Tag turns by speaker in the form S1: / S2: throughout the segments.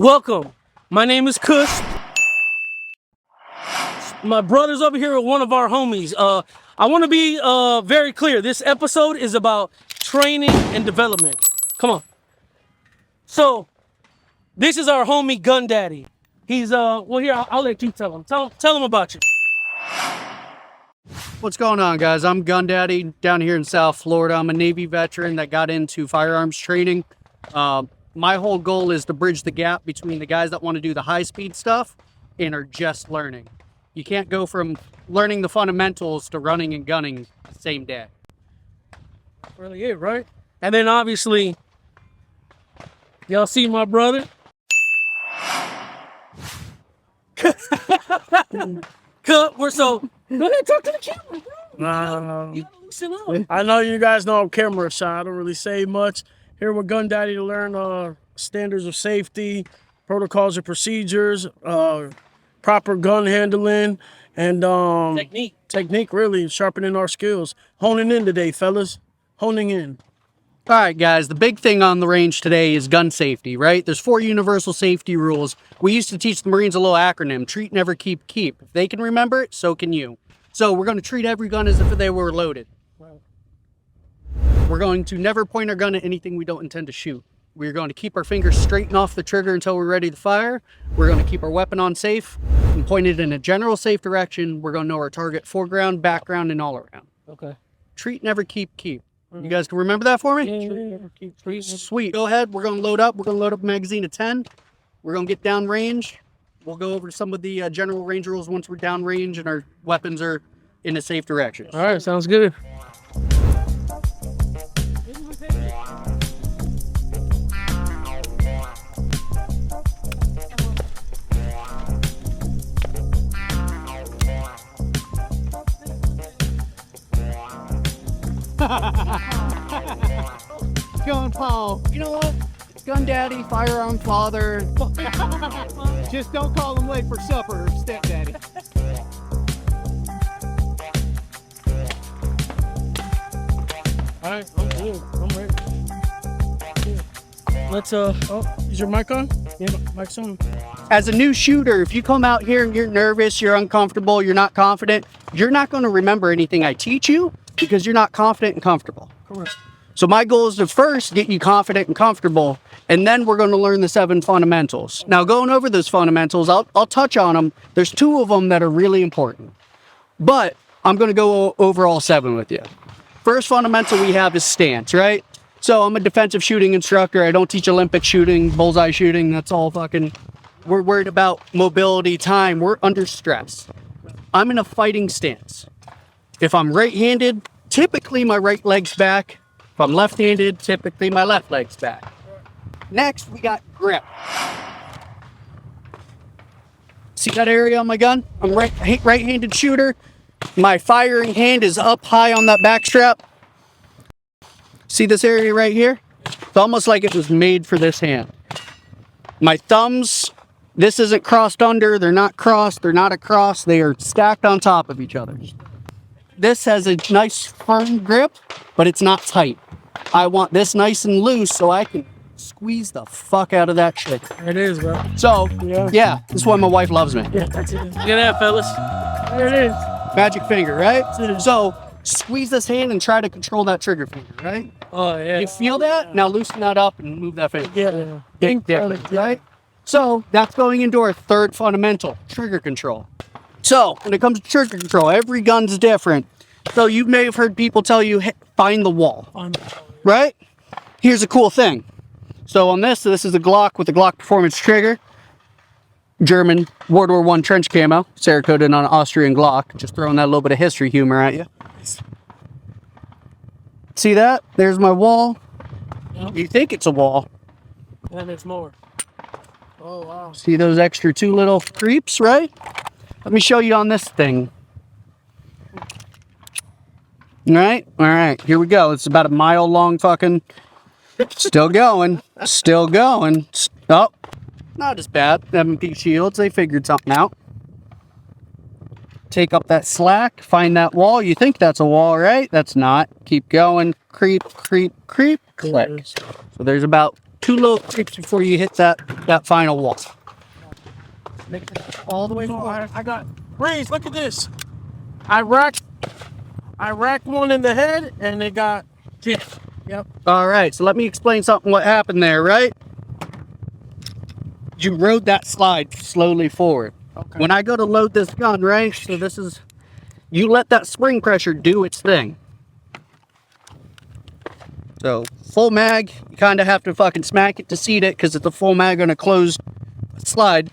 S1: Welcome. My name is Cush. My brother's over here with one of our homies. I want to be very clear. This episode is about training and development. Come on. So, this is our homie GunDaddy. He's well, here I'll let you tell him. Tell him about you.
S2: What's going on, guys? I'm GunDaddy down here in South Florida. I'm a Navy veteran that got into firearms training. My whole goal is to bridge the gap between the guys that want to do the high-speed stuff and are just learning. You can't go from learning the fundamentals to running and gunning the same day.
S1: That's really it, right? And then obviously, y'all see my brother? We're so go ahead, talk to the camera, bro. You gotta loosen up.
S3: I know you guys know I'm camera shy. I don't really say much. Here with GunDaddy to learn standards of safety, protocols and procedures, proper gun handling, and technique, really sharpening our skills. Honing in today, fellas. Honing in.
S2: All right, guys, the big thing on the range today is gun safety, right? There's 4 universal safety rules. We used to teach the Marines a little acronym, treat, never, keep, keep. If they can remember it, so can you. So we're going to treat every gun as if they were loaded. We're going to never point our gun at anything we don't intend to shoot. We're going to keep our fingers straight and off the trigger until we're ready to fire. We're going to keep our weapon on safe and point it in a general safe direction. We're going to know our target foreground, background, and all around.
S1: Okay.
S2: Treat, never, keep, keep. You guys can remember that for me?
S1: Yeah.
S2: Sweet. Go ahead. We're going to load up. We're going to load up a magazine of 10. We're going to get down range. We'll go over some of the general range rules once we're down range and our weapons are in a safe direction.
S1: All right, sounds good.
S2: Going, Paul. You know what? GunDaddy, firearm father.
S4: Just don't call him late for supper, stepdaddy.
S3: All right, I'm good. I'm ready. Let's is your mic on? Yeah, mic's on.
S2: As a new shooter, if you come out here and you're nervous, you're uncomfortable, you're not confident, you're not going to remember anything I teach you because you're not confident and comfortable.
S3: Correct.
S2: So my goal is to first get you confident and comfortable, and then we're going to learn the 7 fundamentals. Now, going over those fundamentals, I'll touch on them. There's 2 of them that are really important, but I'm going to go over all 7 with you. First fundamental we have is stance, right? So I'm a defensive shooting instructor. I don't teach Olympic shooting, bullseye shooting. That's all fucking... We're worried about mobility, time. We're under stress. I'm in a fighting stance. If I'm right-handed, typically my right leg's back. If I'm left-handed, typically my left leg's back. Next, we got grip. See that area on my gun? I'm right-handed shooter. My firing hand is up high on that back strap. See this area right here? It's almost like it was made for this hand. My thumbs, this isn't crossed under, they're not crossed, they're not across, they are stacked on top of each other. This has a nice firm grip, but it's not tight. I want this nice and loose so I can squeeze the fuck out of that shit.
S3: There it is, bro.
S2: So, yeah, this is why my wife loves me.
S3: Yeah, that's it.
S1: Look at that, fellas.
S3: There it is.
S2: Magic finger, right? So, squeeze this hand and try to control that trigger finger, right?
S1: Oh, yeah.
S2: You feel that? Now loosen that up and move that finger.
S3: Yeah.
S2: Big difference, right? So, that's going into our 3rd fundamental, trigger control. So, when it comes to trigger control, every gun's different. So, you may have heard people tell you, hey, find the wall, right? Here's a cool thing. So, on this is a Glock with a Glock Performance trigger. German World War I trench camo, Cerakoted on an Austrian Glock. Just throwing that little bit of history humor at you. See that? There's my wall.
S3: Yep.
S2: You think it's a wall.
S3: And it's more. Oh, wow.
S2: See those extra 2 little creeps, right? Let me show you on this thing. All right, here we go. It's about a mile long fucking, still going. Oh, not as bad. M&P shields, they figured something out. Take up that slack, find that wall. You think that's a wall, right? That's not. Keep going, creep, click. So there's about 2 little creeps before you hit that final wall. All the way forward.
S3: I got Breeze. Look at this. I racked one in the head, and it got jiffed. Yep.
S2: All right, so let me explain something what happened there, right? You rode that slide slowly forward.
S3: Okay.
S2: When I go to load this gun, right? So this is, you let that spring pressure do its thing. So full mag, you kind of have to fucking smack it to seat it because it's a full mag on a closed slide.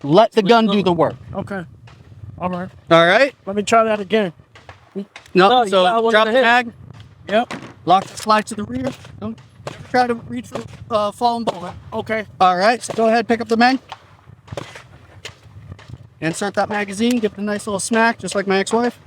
S2: Let the gun do the work.
S3: Okay. All right.
S2: All right?
S3: Let me try that again.
S2: No,
S1: you got
S2: so
S1: one
S2: drop
S1: in
S2: the
S1: the head.
S2: mag,
S3: Yep.
S2: lock the slide to the rear. Don't try to reach for falling bullet.
S3: Okay.
S2: All right, so go ahead, pick up the mag. Insert that magazine, give it a nice little smack, just like my ex-wife.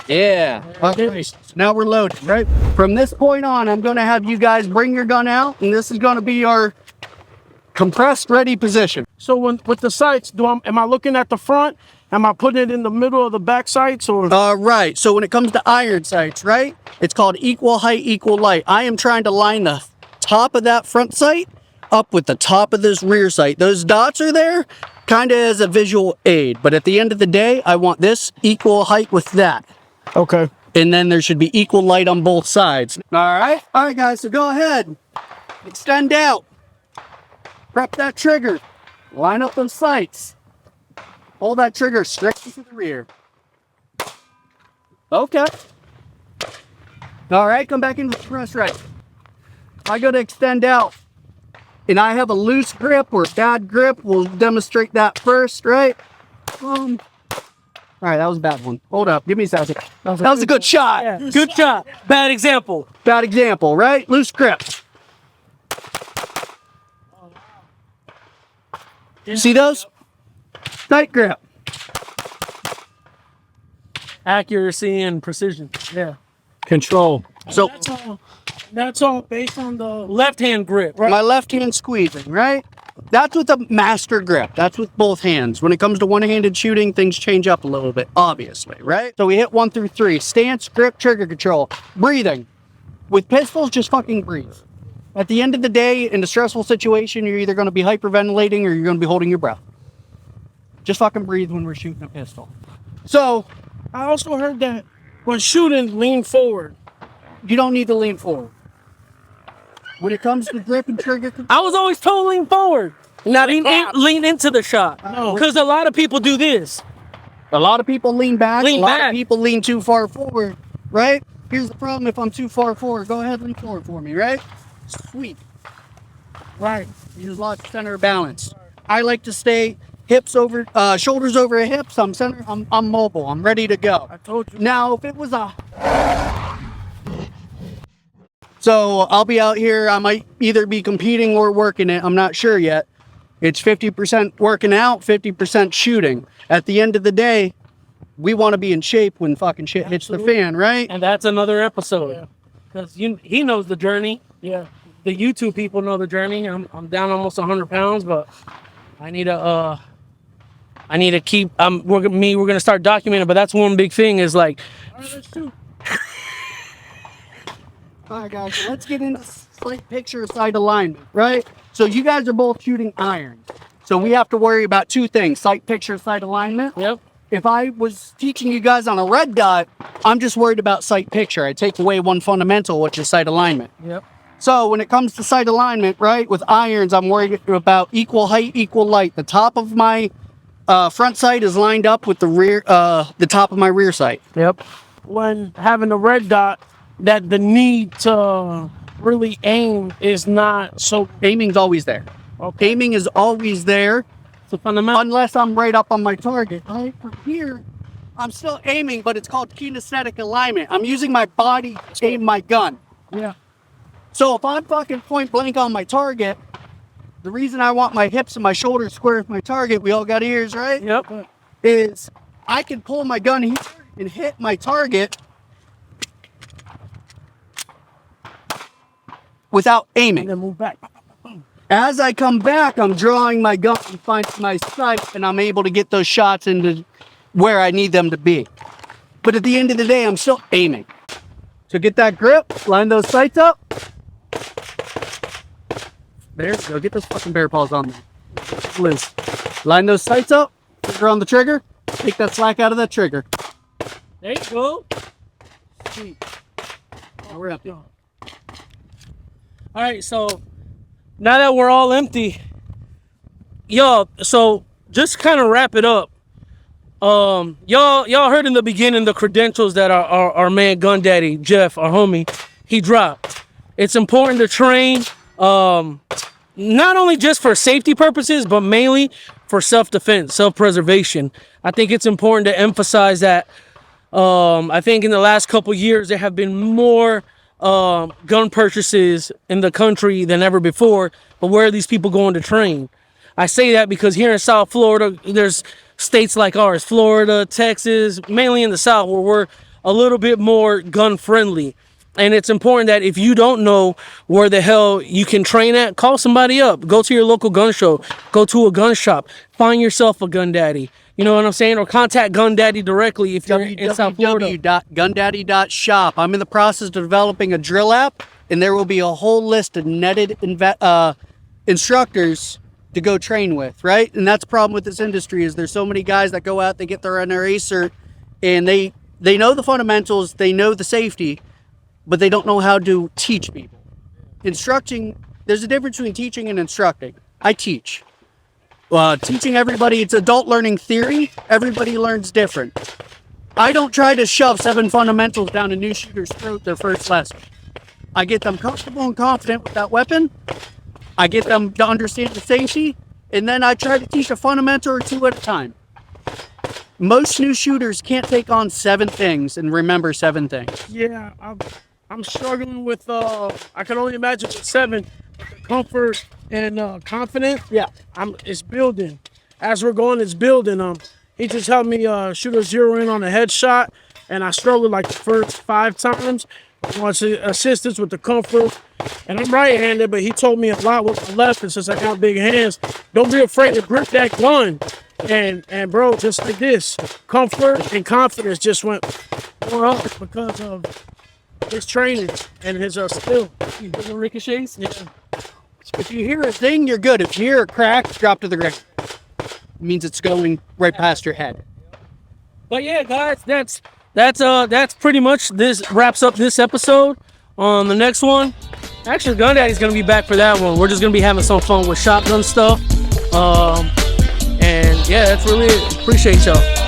S2: Yeah. Okay, so now we're loaded, right? From this point on, I'm going to have you guys bring your gun out, and this is going to be our compressed ready position.
S3: So with the sights, am I looking at the front? Am I putting it in the middle of the back sights, or?
S2: Right, so when it comes to iron sights, right? It's called equal height, equal light. I am trying to line the top of that front sight up with the top of this rear sight. Those dots are there kind of as a visual aid, but at the end of the day, I want this equal height with that.
S3: Okay.
S2: And then there should be equal light on both sides. All right, guys, so go ahead. Extend out. Prep that trigger. Line up those sights. Hold that trigger straight to the rear. Okay. All right, come back into the press right. I go to extend out, and I have a loose grip or bad grip. We'll demonstrate that first, right? All right, that was a bad one. Hold up, give me a second. That was a good shot.
S1: Yeah. Good shot. Bad example.
S2: Bad example, right? Loose grip. See those? Tight grip.
S1: Accuracy and precision.
S3: Yeah.
S1: Control.
S2: So
S3: That's all based on the.
S1: Left hand grip.
S2: my left hand squeezing, right? That's with a master grip. That's with both hands. When it comes to one-handed shooting, things change up a little bit, obviously, right? So we hit 1 through 3. Stance, grip, trigger control. Breathing. With pistols, just fucking breathe. At the end of the day, in a stressful situation, you're either going to be hyperventilating or you're going to be holding your breath. Just fucking breathe when we're shooting a pistol. So,
S3: I also heard that when shooting, lean forward.
S2: you don't need to lean forward. When it comes to grip and trigger control,
S1: I was always told lean forward. Now lean into the shot.
S3: No.
S1: Because a lot of people do this.
S2: a lot of people lean back.
S1: Lean
S2: a lot
S1: back.
S2: of people lean too far forward, right? Here's the problem: if I'm too far forward, go ahead, lean forward for me, right? Sweet.
S3: Right.
S2: You just lost center of balance. I like to stay hips over, shoulders over hips. I'm mobile. I'm ready to go.
S3: I told you.
S2: Now, if it was a... So, I'll be out here. I might either be competing or working it. I'm not sure yet. It's 50% working out, 50% shooting. At the end of the day, we want to be in shape when fucking shit hits the fan, right?
S1: And that's another episode. Because he knows the journey.
S3: Yeah.
S1: The YouTube people know the journey. I'm down almost 100 pounds, but I need to keep. We're gonna start documenting. But that's one big thing is like.
S3: All right, let's shoot.
S2: All right, guys, so let's get into slight picture sight alignment, right? So you guys are both shooting iron. So we have to worry about 2 things: sight picture, sight alignment.
S1: Yep.
S2: If I was teaching you guys on a red dot, I'm just worried about sight picture. I take away one fundamental, which is sight alignment.
S1: Yep.
S2: So when it comes to sight alignment, right, with irons, I'm worried about equal height, equal light. The top of my front sight is lined up with the top of my rear sight.
S1: Yep.
S3: When having a red dot, that the need to really aim is not so.
S2: Aiming's always there.
S3: Okay.
S2: Aiming is always there,
S1: It's a fundamental.
S2: unless I'm right up on my target. Right from here, I'm still aiming, but it's called kinesthetic alignment. I'm using my body to aim my gun.
S3: Yeah.
S2: So if I'm fucking point blank on my target, the reason I want my hips and my shoulders square with my target, we all got ears, right?
S1: Yep.
S2: Is I can pull my gun here and hit my target without aiming.
S3: And then move back.
S2: As I come back, I'm drawing my gun and finding my sight, and I'm able to get those shots into where I need them to be. But at the end of the day, I'm still aiming. So get that grip, line those sights up. There we go. Get those fucking bear paws on there. Liz. Line those sights up. Finger on the trigger. Take that slack out of that trigger.
S1: There you go.
S3: Sweet.
S2: Now we're empty.
S1: All right, so now that we're all empty, y'all, so just kind of wrap it up. Y'all heard in the beginning the credentials that our man GunDaddy, Jeff, our homie, he dropped. It's important to train, not only just for safety purposes, but mainly for self-defense, self-preservation. I think it's important to emphasize that. I think in the last couple years, there have been more gun purchases in the country than ever before. But where are these people going to train? I say that because here in South Florida, there's states like ours, Florida, Texas, mainly in the South, where we're a little bit more gun friendly. And it's important that if you don't know where the hell you can train at, call somebody up. Go to your local gun show. Go to a gun shop. Find yourself a GunDaddy. You know what I'm saying? Or contact GunDaddy directly if you're in South Florida.
S2: www.gundaddy.shop. I'm in the process of developing a drill app, and there will be a whole list of netted instructors to go train with, right? And that's the problem with this industry is there's so many guys that go out, they get their NRA cert, and they know the fundamentals, they know the safety, but they don't know how to teach people. Instructing, there's a difference between teaching and instructing. I teach. Teaching everybody, it's adult learning theory. Everybody learns different. I don't try to shove 7 fundamentals down a new shooter's throat their first lesson. I get them comfortable and confident with that weapon. I get them to understand the safety, and then I try to teach a fundamental or 2 at a time. Most new shooters can't take on 7 things and remember 7 things.
S3: Yeah, I'm struggling with, I can only imagine with 7, comfort and confidence.
S2: Yeah.
S3: It's building. As we're going, it's building. He just helped me shoot a 0 in on a headshot, and I struggled like the first 5 times. He wants assistance with the comfort, and I'm right-handed, but he told me a lot with my left, and since I got big hands, don't be afraid to grip that gun. And bro, just like this, comfort and confidence just went more up because of his training and his skill.
S1: The ricochets?
S3: Yeah.
S2: If you hear a thing, you're good. If you hear a crack, drop to the ground. It means it's going right past your head.
S1: But yeah, guys, that's pretty much this wraps up this episode. On the next one, actually, GunDaddy's gonna be back for that one. We're just gonna be having some fun with shotgun stuff. And yeah, that's really it. Appreciate y'all.